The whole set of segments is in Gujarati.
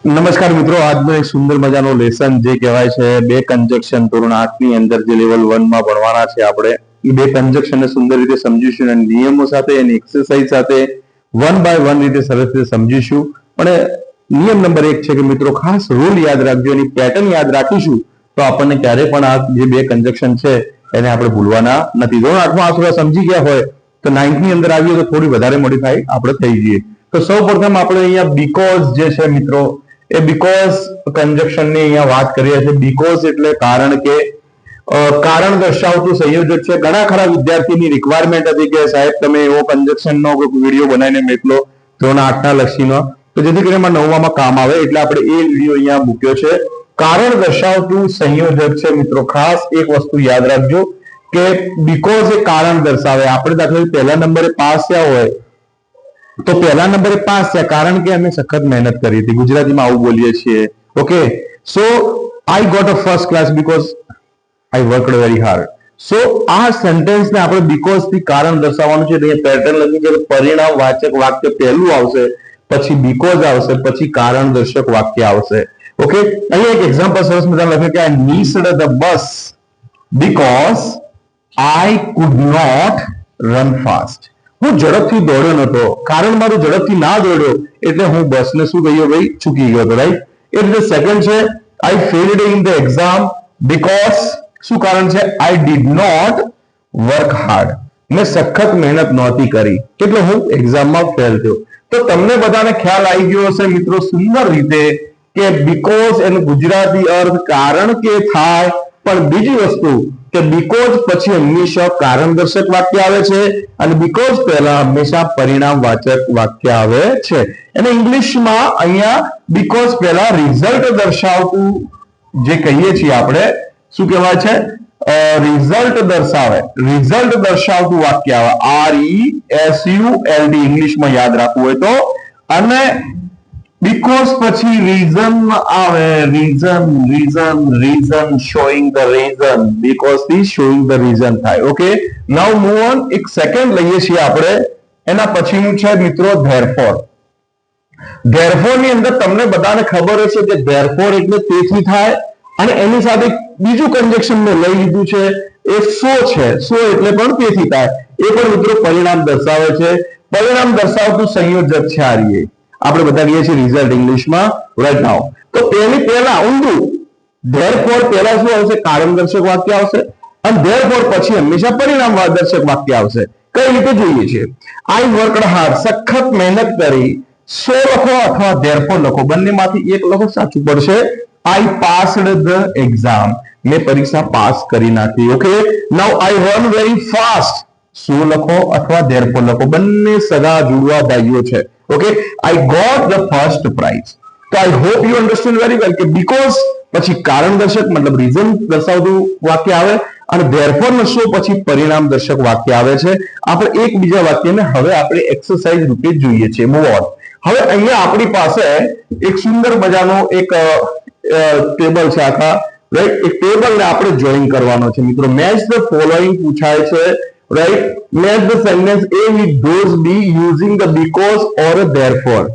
નમસ્કાર મિત્રો, આજનો એક સુંદર મજાનો લેસન જે કહેવાય છે બે કન્જક્શન ધોરણ 8 ની અંદર જે લેવલ 1 માં ભણવાના છે આપણે એ બે કન્જક્શન ને સુંદર રીતે સમજીશું અને નિયમો સાથે એની એક્સરસાઇઝ સાથે વન બાય વન રીતે સરસ રીતે સમજીશું. પણ નિયમ નંબર 1 છે કે મિત્રો ખાસ રૂલ યાદ રાખજો, એની પેટર્ન યાદ રાખીશું તો આપણને ક્યારે પણ આ જે બે કન્જક્શન છે એને આપણે ભૂલવાના નથી. ધોરણ 8 માં આ થોડા સમજી ગયા હોય તો 9th ની અંદર આવીએ તો થોડી વધારે મોડિફાઈ આપણે થઈ જઈએ. તો સૌપ્રથમ આપણે અહીંયા બીકોઝ જે છે મિત્રો એ બીકોઝ કન્જક્શન ની અહીંયા વાત કરીએ છીએ. બીકોઝ એટલે કારણ કે, કારણ દર્શાવતું સંયોજક છે. ઘણા ખરા વિદ્યાર્થીની રિક્વાયરમેન્ટ હતી કે સાહેબ તમે એવો કન્જક્શન નો વિડીયો બનાવીને મોકલો ધોરણ 8 ના લક્ષીનો, તો જેથી કરીને એમાં 9માં કામ આવે, એટલે આપણે એ વિડીયો અહીંયા મૂક્યો છે. કારણ દર્શાવતું સંયોજક છે મિત્રો. ખાસ એક વસ્તુ યાદ રાખજો કે બીકોઝ એ કારણ દર્શાવે. આપણે દાખલા પહેલા નંબરે પાસ થયા હોય તો પહેલા નંબરે પાસ થયા કારણ કે અમે સખત મહેનત કરી હતી. ગુજરાતીમાં આવું બોલીએ છીએ. Okay, so I got a first class because I worked very hard. So આ સેન્ટેન્સ ને આપણે બીકોઝ થી કારણ દર્શાવવાનું છે. અહીંયા પેટર્ન લખી છે, પરિણામ વાચક વાક્ય પહેલું આવશે, પછી બીકોઝ આવશે, પછી કારણ દર્શક વાક્ય આવશે. ઓકે, અહીંયા એક એક્ઝામ્પલ સરસ મજાનું લખ્યું કે I missed the bus because I could not run fast. હું ઝડપથી દોડ્યો નતો, કારણ મારું ઝડપથી ના દોડ્યો એટલે હું બસને શું કહ્યું ભાઈ ચૂકી ગયો હતો. રાઈટ. એ રીતે સેકન્ડ છે I failed in the exam because શું કારણ છે I did not work hard. મેં સખત મહેનત નહોતી કરી એટલે હું એક્ઝામમાં ફેલ થયો. તો તમને બધાને ખ્યાલ આવી ગયો હશે મિત્રો સુંદર રીતે કે બીકોઝ એનો ગુજરાતી અર્થ કારણ કે થાય, પણ બીજી વસ્તુ કે બીકોઝ પછી હંમેશા કારણ દર્શક વાક્ય આવે છે અને બીકોઝ પહેલા હંમેશા પરિણામ વાચક વાક્ય આવે છે. અને ઇંગ્લિશમાં અહીંયા બીકોઝ પહેલા રિઝલ્ટ દર્શાવતું જે કહીએ છીએ આપણે શું કહેવાય છે, રિઝલ્ટ દર્શાવે, રિઝલ્ટ દર્શાવતું વાક્ય આવે. RESULT ઇંગ્લિશમાં યાદ રાખવું હોય તો. અને બીકોઝ પછી રીઝન આવે, reason showing the reason, because થી શોઈંગ ધ રીઝન થાય. Okay, now move on. એક સેકન્ડ લઈએ છીએ આપણે. એના પછીનું છે મિત્રો ધેરફોર. ધેરફોર ની અંદર તમને બધાને ખબર હશે કે ધેરફોર એટલે તેથી થાય, અને એની સાથે બીજું કન્જક્શન મેં લઈ લીધું છે એ સો છે. સો એટલે પણ તેથી થાય. એ પણ મિત્રો પરિણામ દર્શાવે છે. પરિણામ દર્શાવતું સંયોજક છે આ રીતે આપણે બધા કહીએ છીએ રિઝલ્ટ ઇંગ્લિશમાં. રાઈટ નાઉ તો પહેલા ઊંધું ધેરફોર પહેલા શું આવશે, કારણ દર્શક વાક્ય આવશે અને ધેરફોર પછી હંમેશા પરિણામ દર્શક વાક્ય આવશે. કઈ રીતે જોઈએ છે, આઈ વર્કડ હાર્ડ સખત મહેનત કરી. સો લખો અથવા ધેરફોર લખો, બંનેમાંથી એક લખો સાચું પડશે. આઈ પાસ્ડ ધ એક્ઝામ, મેં પરીક્ષા પાસ કરી નાખી. Okay, now I run very fast. So લખો અથવા ધેરફોર લખો, બંને સગા જુડવા ભાઈઓ છે. Okay, I got the first prize. તો I hope you understand very well કે બીકોઝ પછી કારણ દર્શક મતલબ રીઝન દર્શાવતું વાક્ય આવે અને ધેરફોર નો સો પછી પરિણામ દર્શક વાક્ય આવે છે. આપણે એક બીજા વાક્યને હવે આપણે એક્સરસાઇઝ રૂપે જોઈએ છીએ. Move on. હવે અહીંયા આપણી પાસે એક સુંદર મજાનો એક ટેબલ છે આખા. રાઈટ, એક ટેબલ ને આપણે જોઈન કરવાનો છે મિત્રો. મેચ ધ ફોલોઈંગ પૂછાય છે. Right, match the sentence A with those B using the because or therefore.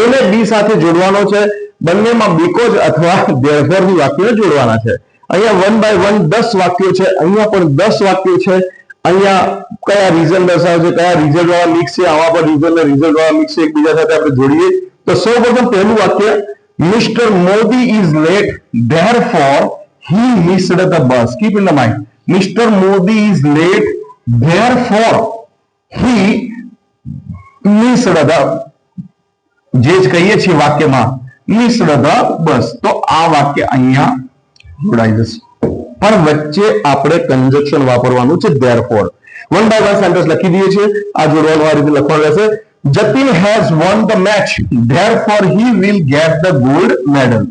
A ને B સાથે જોડવાનો છે. બંનેમાં because અથવા therefore ની વાક્યો જોડવાના છે. અહીંયા 1 by 1 10 વાક્યો છે. અહીંયા પણ 10 વાક્યો છે. અહીંયા કયા રીઝન દર્શાવે છે, કયા રિઝલ્ટ વાળા મિક્સ છે, આવા પણ રીઝન ને રિઝલ્ટ વાળા મિક્સ છે, એકબીજા સાથે આપણે જોડીએ. તો સૌપ્રથમ પહેલું વાક્ય Mr. Modi is late, therefore he missed the bus. Keep in the mind. Mr. Modi is late, therefore he missed the, જે જ કહીએ છીએ વાક્યમાં missed the bus. તો આ વાક્ય અહીંયા જોડાઈ જશે, પણ વચ્ચે આપણે કન્જક્શન વાપરવાનું છે therefore. One by one sentence લખી દઈએ છીએ. આ જોડવાનું આ રીતે લખવાનું રહેશે. Jatin has won the match, therefore he will get the gold medal.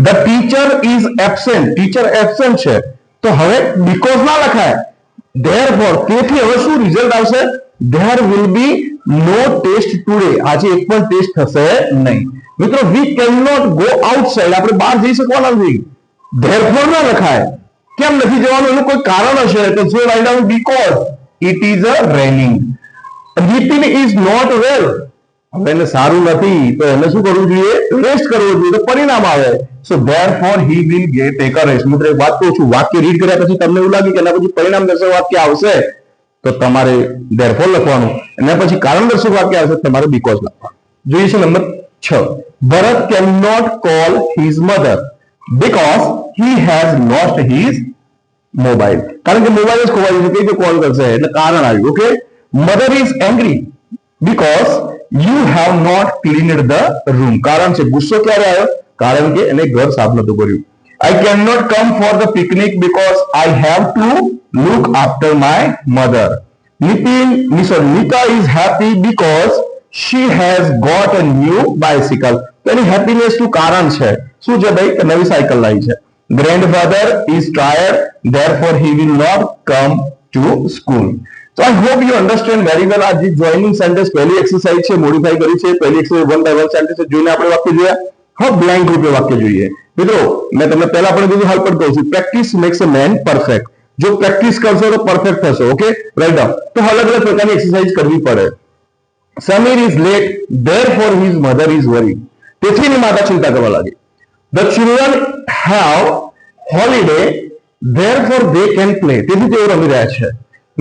The teacher is absent. Teacher absent છે તો હવે because ના લખાય, therefore તેથી હવે શું રિઝલ્ટ આવશે, there will be no test today. આજે એક પણ ટેસ્ટ થશે નહીં મિત્રો. we cannot go outside. આપણે બહાર જઈ શકવાના નથી. therefore ના લખાય. કેમ નથી જવાનું, એનું કોઈ કારણ હશે તો જો right down because it is a raining. Vipin is not well. હવે એને સારું નથી તો એને શું કરવું જોઈએ? રેસ્ટ કરવો જોઈએ, તો પરિણામ આવે. So therefore he will take a rest. મિત્રો એક વાત કહું છું, વાક્ય રીડ કર્યા પછી તમને એવું લાગે કે એના પછી પરિણામ દર્શક વાક્ય આવશે તો તમારે ધેરફોર લખવાનું, એના પછી કારણ દર્શક વાક્ય આવશે તમારે બીકોઝ લખવાનું. જોઈએ છે number 6. Bharat can not call his mother because he has lost his mobile. કારણ કે મોબાઈલ જ ખોવાઈ ગયો, કઈ કોલ કરશે એટલે કારણ આવ્યું. Okay, mother is angry because you have not cleaned the room. કારણ છે ગુસ્સો ક્યારે આવ્યો? કારણ કે એને ઘર સાફ નતું કર્યું. I can not come for the picnic because I have to look after my mother. Nita is happy because she has got a new bicycle. તો એની હેપીનેસ નું કારણ છે શું છે ભાઈ? કે નવી સાયકલ લાવી છે. Grandfather is tired, therefore he will not come to school. So I hope you understand very well. આ જે જોઈનિંગ સેન્ટેન્સ પહેલી એક્સરસાઇઝ છે, મોડિફાઈ કરી છે. પહેલી એક્સરસાઇઝ 1 by 1 સેન્ટેન્સ જોઈને આપણે વાક્ય જોયા. હવે બ્લેન્ક રૂપે વાક્ય જોઈએ. મિત્રો મેં તમને પહેલા પણ કીધું, હાલ પણ કહું છું, practice makes a man perfect. જો પ્રેક્ટિસ કરશો તો પરફેક્ટ થશો. Okay, write down. તો અલગ અલગ પ્રકારની એક્સરસાઇઝ કરવી પડે. Sameer is late, therefore his mother is worried. તેથી એની માતા ચિંતા કરવા લાગી. The children have holiday, therefore they can play. તેથી તેઓ રમી રહ્યા છે.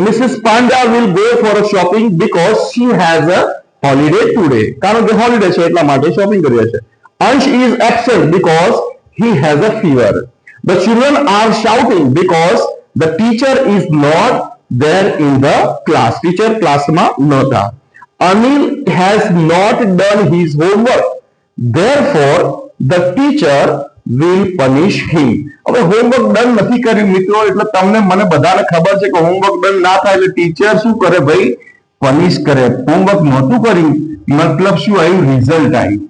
Mrs Panda will go for a shopping because she has a holiday today. કારણ કે હોલિડે છે એટલા માટે શોપિંગ કરી રહ્યા છે. અંશ is absent because he has a fever. The children are shouting because the teacher is not there in the class. Teacher class માં નહોતા. Anil has not done his homework, therefore the teacher will punish him. હવે હોમવર્ક ડન નથી કર્યું મિત્રો, એટલે તમને મને બધાને ખબર છે કે હોમવર્ક ડન ના થાય એટલે ટીચર શું કરે ભાઈ? પનિશ કરે. હોમવર્ક નહોતું કર્યું મતલબ શું આવ્યું? રિઝલ્ટ આવ્યું.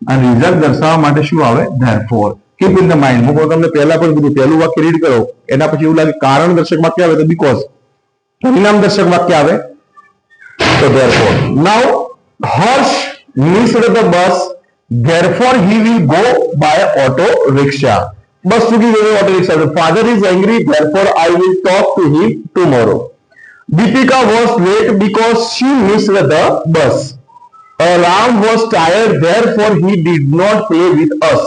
આ રિઝલ્ટ દર્શાવવા માટે શું આવે? Therefore. Keep in the mind. હું તમને પહેલા પણ કીધું, પહેલું વાક્ય રીડ કરો, એના પછી એવું લાગે કારણ દર્શક વાક્ય આવે તો બીકોઝ, પરિણામ દર્શક વાક્ય આવે તો therefore. Now Harsh missed the bus, therefore he will go by auto rickshaw. બસ ચૂકી ગયો auto rickshaw. Father is angry, therefore I will talk to him tomorrow. Deepika was late because she missed the bus. Ram was tired, therefore he did not play with us.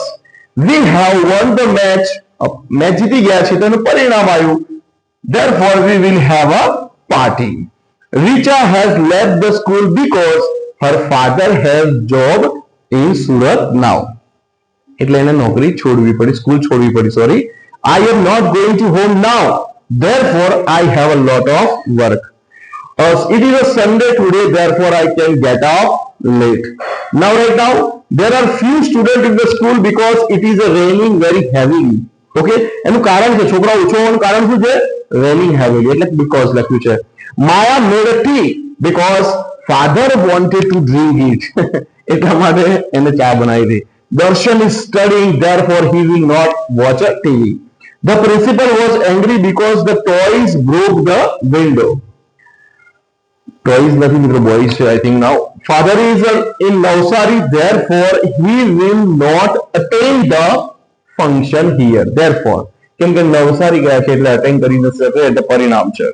We have won the match. Match જીતી ગયા છે તેનું પરિણામ આવ્યું. Therefore we will have a party. Richa has left the school because her father has job in Surat now. એટલે એને નોકરી છોડવી પડી, સ્કૂલ છોડવી પડી, sorry. I am not going to home now, therefore I have a lot of work. It is a Sunday today, therefore I can get up late. Now right now there are few students in the school because it is raining very heavily. Okay, એનું કારણ છે છોકરા ઓછો હોવાનું કારણ શું છે? raining heavily એટલે because લખ્યું છે. Maya made a tea because father wanted to drink it. એટલા માટે એને ચા બનાવી હતી. Darshan is studying, therefore he will not watch a TV. The principal was angry because the toys broke the window. Toys નથી મિત્રો, boys છે I think now. Father is in Navsari, therefore he will not attend the function here. Therefore કેમ કે નવસારી ગયા છે એટલે અટેન્ડ કરી ન શકે એટલે પરિણામ છે.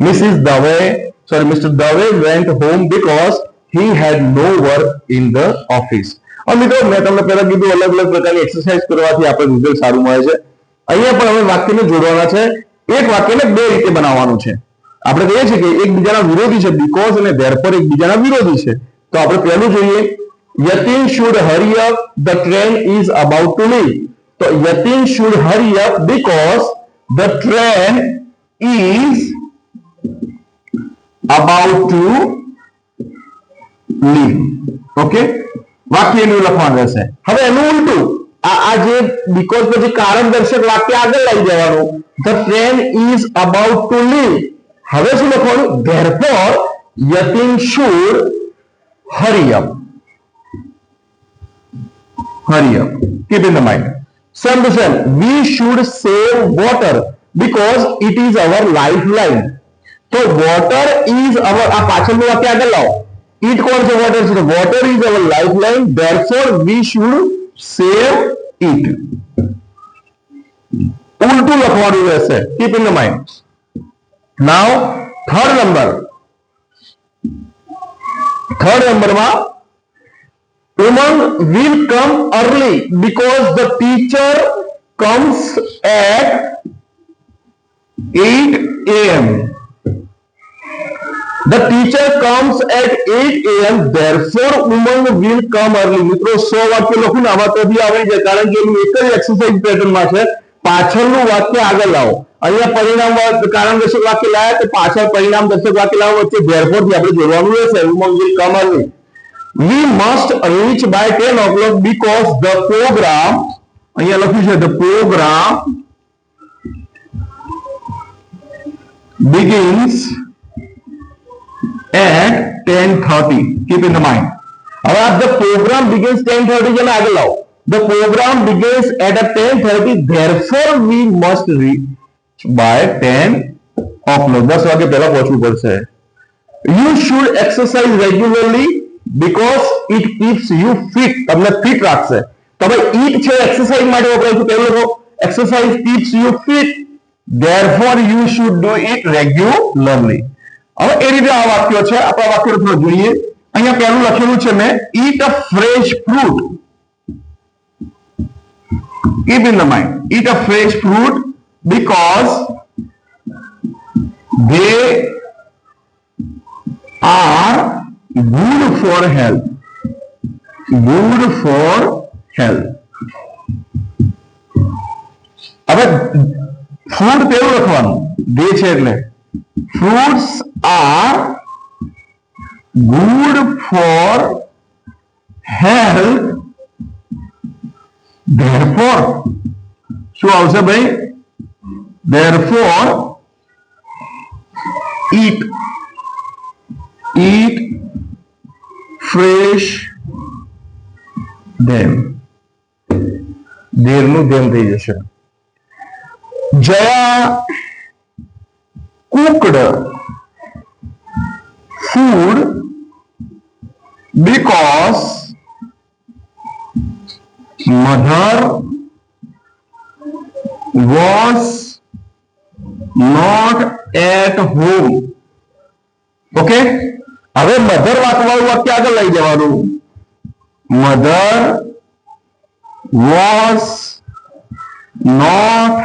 Mr. Dave went home because he had no work in the office. હવે મિત્રો મેં તમને પહેલા કીધું અલગ અલગ પ્રકારની એક્સરસાઇઝ કરવાથી આપણે રિઝલ્ટ સારું મળે છે. અહીંયા પણ હવે વાક્યને જોડવાના છે. એક વાક્યને બે રીતે બનાવવાનું છે. આપણે કહીએ છીએ કે એકબીજાના વિરોધી છે, બીકોઝ અને ધેરફોર એકબીજાના વિરોધી છે. તો આપણે પહેલું જોઈએ, Yatin should hurry up, the train is about to leave. તો Yatin should hurry up because the train is about to leave. Okay, વાક્ય એનું લખવાનું રહેશે. હવે એનું ઉલટું, આ જે બીકોઝ પછી કારણ દર્શક વાક્ય આગળ લઈ જવાનું. the train is about to leave. હવે શું લખવાનું? therefore Yatin should hurry up. Keep in the mind. Same to same. We should save water because it is our lifeline. So water is our, આ પાછળનું વાક્ય આગળ લાવો. It કોણ છે? water છે. Water is our lifeline, therefore we should save it. ઉલટું લખવાનું રહેશે. Keep in the mind. Now third number માં woman will come early because the teacher comes at 8 a.m. The teacher comes at 8 a.m. Therefore, woman will come early. મિત્રો 100 વાક્ય લખું ને આમાં તો બી આવડી જાય કારણ કે એનું એક જ એક્સરસાઇઝ પેટર્નમાં છે. પાછળનું વાક્ય આગળ લાવો. અહીંયા પરિણામ કારણ દર્શક વાક્ય લાયા તો પાછળ પરિણામ દર્શક વાક્ય લાવો વચ્ચે therefore થી આપણે જોડવાનું રહેશે. woman will come early. We must reach by 10 o'clock because the program અહીંયા લખ્યું છે the program begins at 10:30. Keep in the mind. હવે the program begins 10:30 જેને આગળ લાવો. The program begins at 10:30. Therefore, we must reach by 10 o'clock. 10 વાગે પહેલા પહોંચવું પડશે. You should exercise regularly because it keeps you fit. તમને ફિટ રાખશે. તમે eat છે એક્સરસાઇઝ માટે વપરાય છે. પહેલો exercise keeps you fit. Therefore, you should do it regularly. હવે એ રીતે આ વાક્યો છે. આપણા વાક્યો થોડું જોઈએ. અહીંયા પહેલું લખેલું છે મેં eat a fresh fruit. Keep in the mind. Eat a fresh fruit because they are good for health. Good for health. હવે ફૂડ પેલું લખવાનું દે છે એટલે fruits are good for health. Therefore, શું આવશે ભાઈ? Therefore, eat fresh them. દેરનું ધ્યાન થઈ જશે. જયા cooked food because mother was not at home. Okay, હવે મધર વાળું વાક્ય આગળ લઈ જવાનું. Mother was not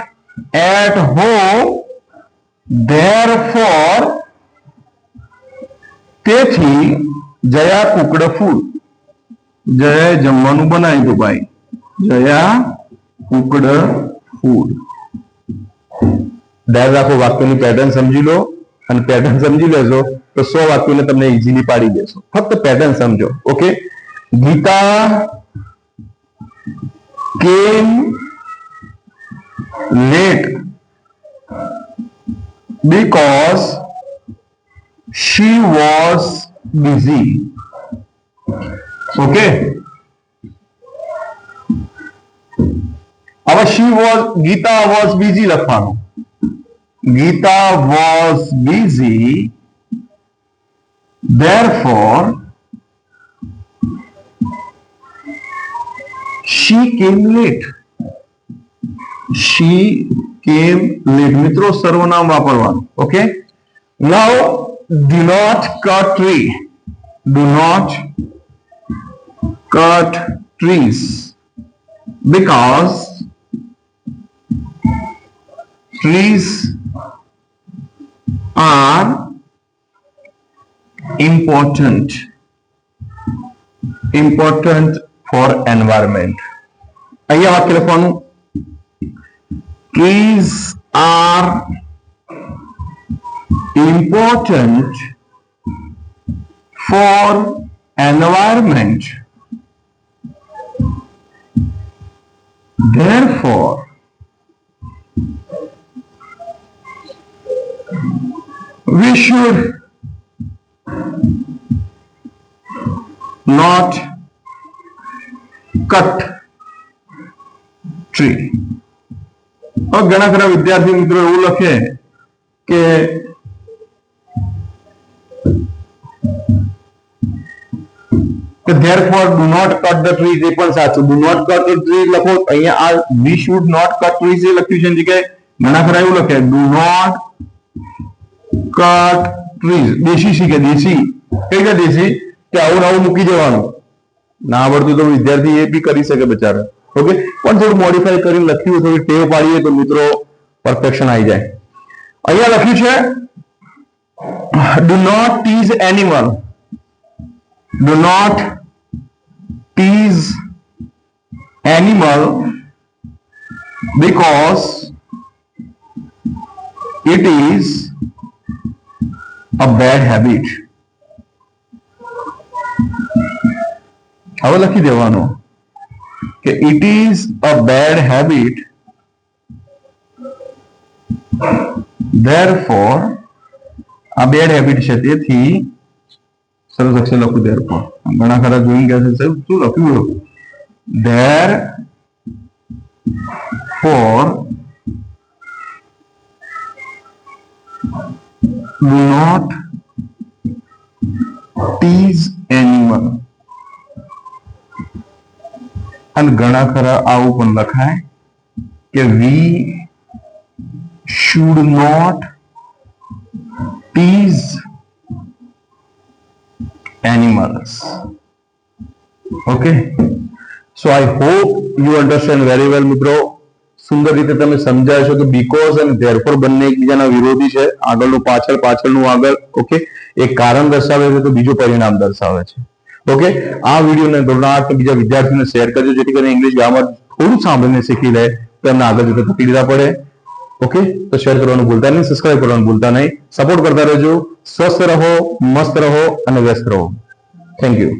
at home. Therefore, તેથી જયા કુકડ ફૂડ. જયાએ જમવાનું બનાવી દો ભાઈ. જયા કુકડ ફૂડ. ધ્યાન રાખો, વાક્યની પેટર્ન સમજી લો અને પેટર્ન સમજી લેશો તો 100 વાક્યોને તમને ઇઝીલી પાડી દેશો. ફક્ત પેટર્ન સમજો. Okay, Geeta came late because she was busy. Okay, હવે Geeta was busy લખવાનું. Geeta was busy. Therefore, she came late. She came late. મિત્રો સર્વનામ વાપરવાનું. Okay, now do not cut tree. Do not cut trees because trees are important for environment. અહીંયા વાક્ય લખવાનું. Trees are important for environment. Therefore, we should not cut tree. और घना खरा विद्यार्थी मित्रों એવું લખે કે therefore do not cut the trees. એ પણ સાચું. do not cut the tree લખો. અહીંયા આ we should not cut trees એ લખ્યું છે જગ્યાએ ઘણા ખરા એવું લખે do not cut trees. દેશી શીખે. દેશી કઈ કે દેશી કે આવું આવું મૂકી જવાનું. ના આવડતું તો વિદ્યાર્થી એ બી કરી શકે બચારા. ઓકે, પણ થોડું મોડિફાઈ કરીને લખ્યું, થોડી ટેવ પાડીએ તો મિત્રો પરફેક્શન આવી જાય. અહીંયા લખ્યું છે do not tease animal. Do not tease animal because it is a bad habit. હવે લખી દેવાનું કે it is a bad habit, therefore આ બેડ હેબિટ છે તેથી સરસ અક્ષર લખું therefore. ઘણા ખરા જોઈને ગયા છે સાહેબ શું લખ્યું? Therefore do not tease animal. અને ઘણા ખરા આવું પણ લખાય કે we should not tease animals. Okay, so I hope you understand very well મિત્રો. સુંદર રીતે તમે સમજાય છો કે બીકોઝ અને ધેરફોર બંને એકબીજાના વિરોધી છે. આગળનું પાછળ, પાછળનું આગળ. ઓકે, એક કારણ દર્શાવે છે તો બીજું પરિણામ દર્શાવે છે. ઓકે, આ વિડીયોને ધોરણ 8 બીજા વિદ્યાર્થીઓને શેર કરજો જેથી કરીને ઇંગ્લિશ ગ્રામર થોડું સાંભળીને શીખી લે તો એમને આગળ જતા તકલીફ ના પડે. ઓકે, તો શેર કરવાનું ભૂલતા નહીં, સબસ્ક્રાઇબ કરવાનું ભૂલતા નહીં, સપોર્ટ કરતા રહેજો. સ્વસ્થ રહો, મસ્ત રહો અને વ્યસ્ત રહો. Thank you.